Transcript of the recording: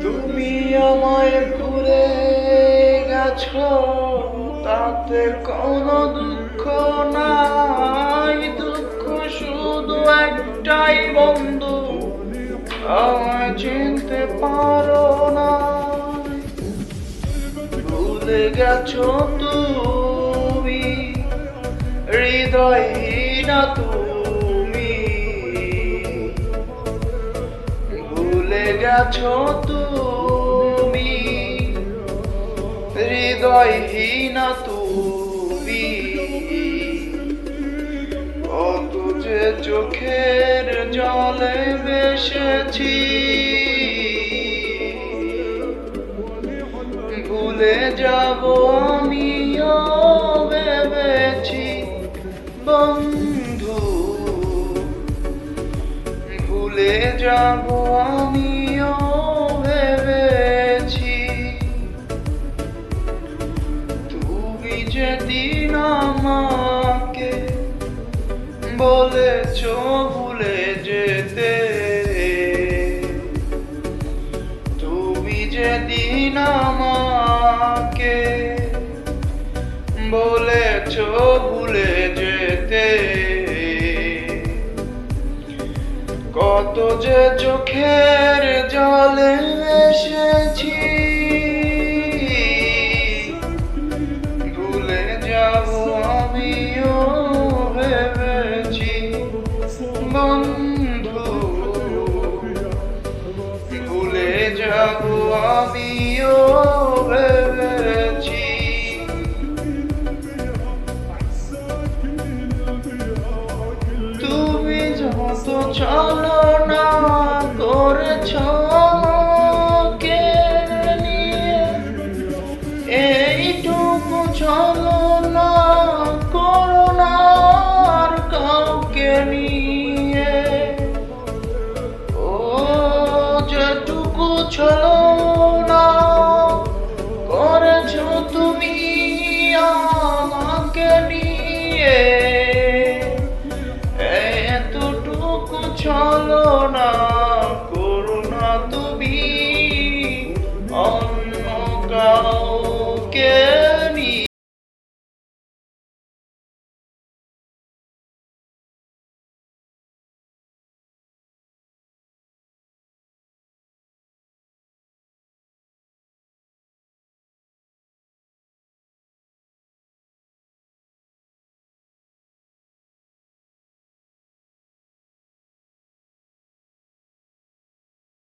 তুমি আমায় ভুলে গেছো, তাতে কোনো দুঃখ নাই। দুঃখ শুধু একটাই বন্ধু, আমায় চিনতে পারো না। ভুলে গেছো তুমি, হৃদয়হীনা তুমি। ভুলে গেছো তুমি, হৃদয়হীনা তুমি। কত যে চোখের জলে ভেসেছি, ভুলে যাব আমিও ভেবেছি বন্ধু। ভুলে যাব আমিও ভেবেছি। তুমি যেদিন আমাকে বলেছো ভুলে যেতে, তুমি যেদিন আমাকে বলেছো ভুলে যেতে, কত যে চোখের জলে এসেছি, ভুলে যাব আমিও ভেবেছি বন্ধু। ভুলে যাব আমিও ভেবেছি। তুমি যত ছলনা করেছ কে নিয়ে, এইটুকু ছলনা করো না আর কাউকে নিয়ে। ও যেটুকু ছলনা